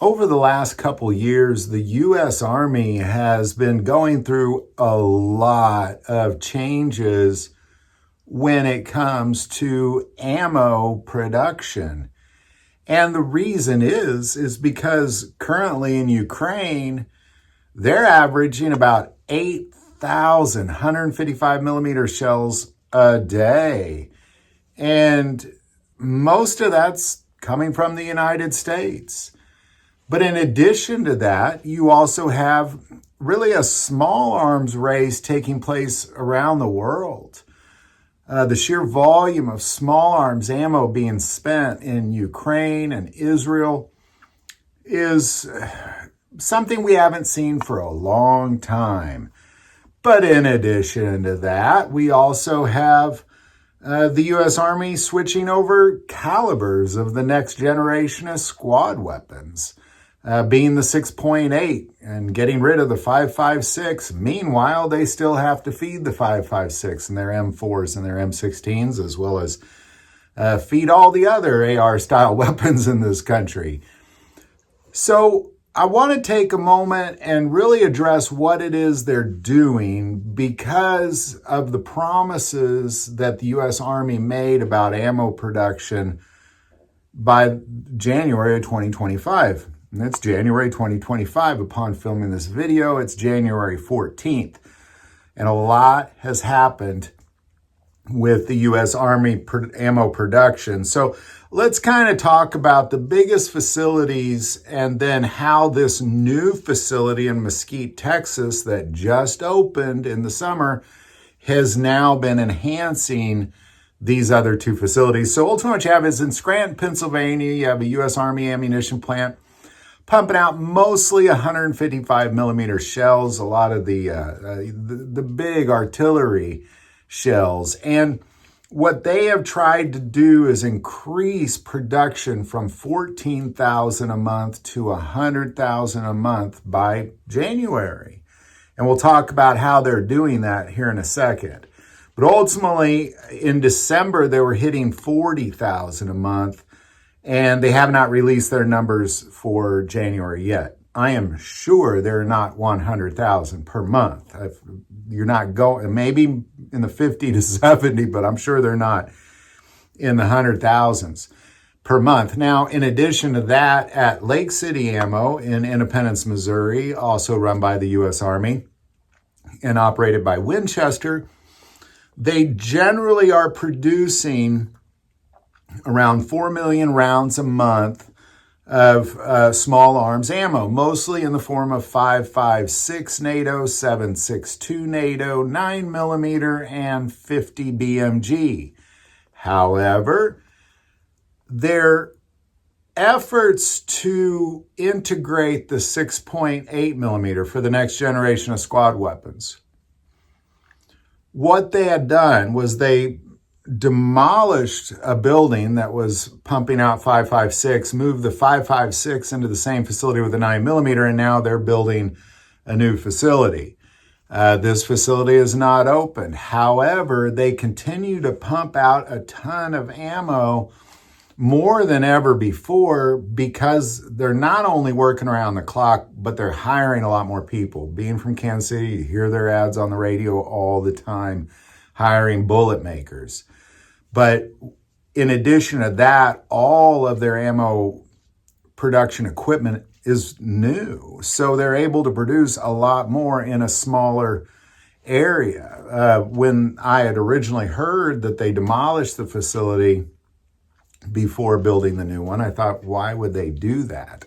Over the last couple years, the U.S. Army has been going through a lot of changes when it comes to ammo production. And the reason is because currently in Ukraine, they're averaging about 8,000 155 millimeter shells a day. And most of that's coming from the United States. But in addition to that, you also have really a small arms race taking place around the world. The sheer volume of small arms ammo being spent in Ukraine and Israel is something we haven't seen for a long time. But in addition to that, we also have the U.S. Army switching over calibers of the next generation of squad weapons. Being the 6.8 and getting rid of the 5.56. Meanwhile, they still have to feed the 5.56 and their M4s and their M16s, as well as feed all the other AR-style weapons in this country. So I want to take a moment and really address what it is they're doing because of the promises that the U.S. Army made about ammo production by January of 2025. And it's January 2025 upon filming this video. It's January 14th. And a lot has happened with the U.S. Army ammo production. So let's kind of talk about the biggest facilities and then how this new facility in Mesquite, Texas that just opened in the summer has now been enhancing these other two facilities. So ultimately what you have is in Scranton, Pennsylvania, you have a U.S. Army ammunition plant pumping out mostly 155 millimeter shells, a lot of the big artillery shells. And what they have tried to do is increase production from 14,000 a month to 100,000 a month by January. And we'll talk about how they're doing that here in a second. But ultimately, in December, they were hitting 40,000 a month. And they have not released their numbers for January yet. I am sure they're not 100,000 per month. You're not going, maybe in the 50 to 70, but I'm sure they're not in the 100,000s per month. Now, in addition to that, at Lake City Ammo in Independence, Missouri, also run by the U.S. Army and operated by Winchester, they generally are producing around 4 million rounds a month of small arms ammo, mostly in the form of 5.56 NATO, 7.62 NATO, 9 millimeter, and 50 BMG. However, their efforts to integrate the 6.8 millimeter for the next generation of squad weapons, what they had done was they demolished a building that was pumping out 5.56, moved the 5.56 into the same facility with the 9 millimeter, and now they're building a new facility. This facility is not open. However, they continue to pump out a ton of ammo more than ever before because they're not only working around the clock, but they're hiring a lot more people. Being from Kansas City, you hear their ads on the radio all the time, hiring bullet makers. But in addition to that, all of their ammo production equipment is new. So they're able to produce a lot more in a smaller area. When I had originally heard that they demolished the facility before building the new one, I thought, why would they do that?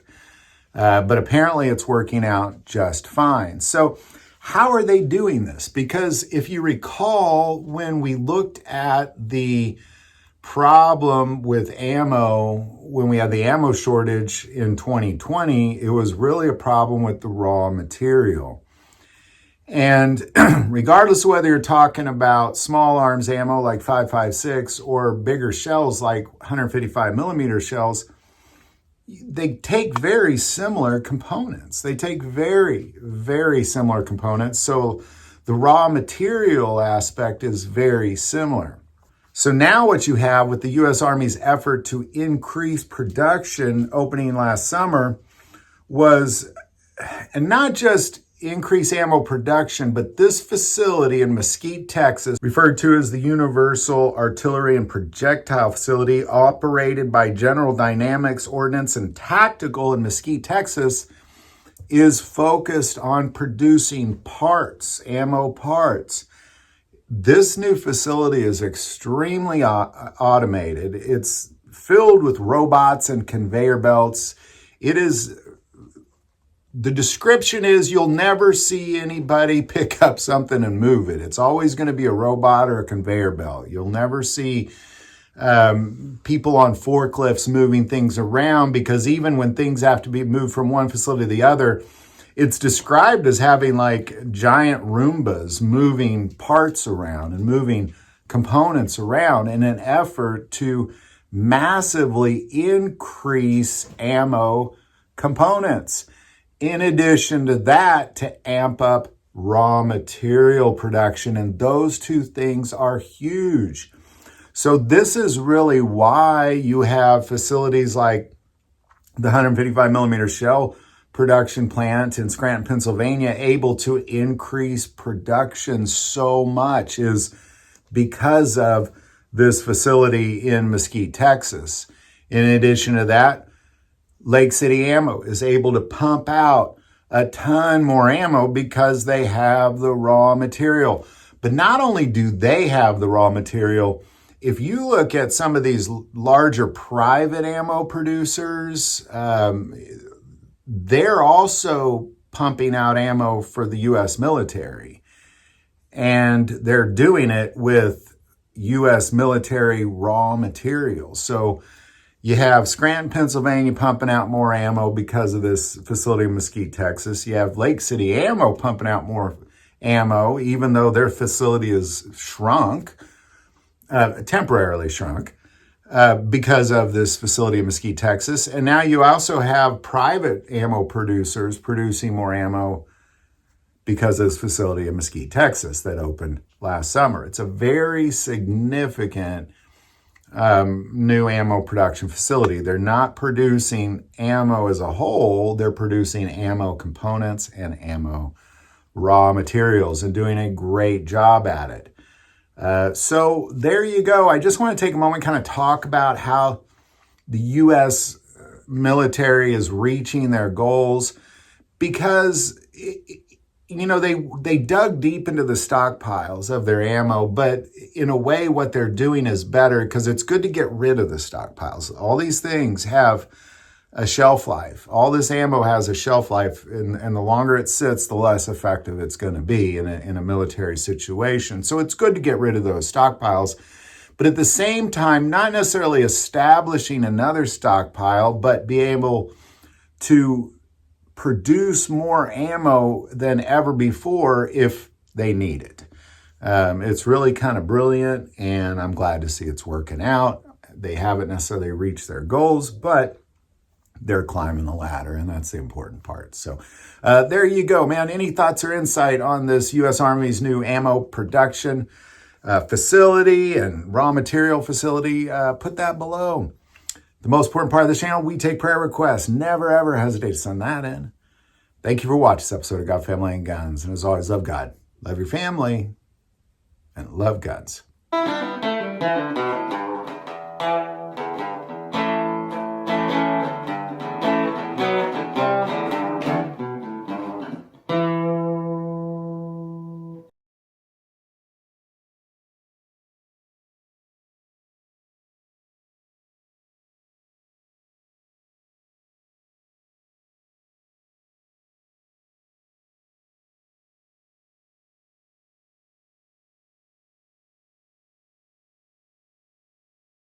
But apparently it's working out just fine. So how are they doing this? Because if you recall, when we looked at the problem with ammo, when we had the ammo shortage in 2020, it was really a problem with the raw material. And regardless of whether you're talking about small arms ammo like 5.56 or bigger shells like 155 millimeter shells, they take very similar components. They take very, very similar components. So the raw material aspect is very similar. So now what you have with the U.S. Army's effort to increase production opening last summer was, and not just increase ammo production, but this facility in Mesquite, Texas, referred to as the Universal Artillery and Projectile Facility, operated by General Dynamics Ordnance and Tactical in Mesquite, Texas, is focused on producing parts, ammo parts. This new facility is extremely automated. It's filled with robots and conveyor belts. The description is you'll never see anybody pick up something and move it. It's always going to be a robot or a conveyor belt. You'll never see people on forklifts moving things around, because even when things have to be moved from one facility to the other, it's described as having like giant Roombas moving parts around and moving components around in an effort to massively increase ammo components. In addition to that, to amp up raw material production, and those two things are huge. So this is really why you have facilities like the 155 millimeter shell production plant in Scranton, Pennsylvania, able to increase production so much, is because of this facility in Mesquite, Texas. In addition to that, Lake City Ammo is able to pump out a ton more ammo because they have the raw material. But not only do they have the raw material, if you look at some of these larger private ammo producers, they're also pumping out ammo for the U.S. military. And they're doing it with U.S. military raw materials. So you have Scranton, Pennsylvania pumping out more ammo because of this facility in Mesquite, Texas. You have Lake City Ammo pumping out more ammo, even though their facility is shrunk, temporarily shrunk, because of this facility in Mesquite, Texas. And now you also have private ammo producers producing more ammo because of this facility in Mesquite, Texas that opened last summer. It's a very significant new ammo production facility. They're not producing ammo as a whole. They're producing ammo components and ammo raw materials and doing a great job at it. So there you go. I just want to take a moment and kind of talk about how the U.S. military is reaching their goals, because they dug deep into the stockpiles of their ammo, but in a way what they're doing is better, because it's good to get rid of the stockpiles. All these things have a shelf life. All this ammo has a shelf life, and the longer it sits, the less effective it's going to be in a military situation. So it's good to get rid of those stockpiles, but at the same time, not necessarily establishing another stockpile, but be able to produce more ammo than ever before if they need it. It's really kind of brilliant, and I'm glad to see it's working out. They haven't necessarily reached their goals, but they're climbing the ladder, and that's the important part. So there you go, man. Any thoughts or insight on this U.S. Army's new ammo production facility and raw material facility? Put that below. The most important part of the channel, we take prayer requests. Never, ever hesitate to send that in. Thank you for watching this episode of God, Family, and Guns. And as always, love God, love your family, and love guns.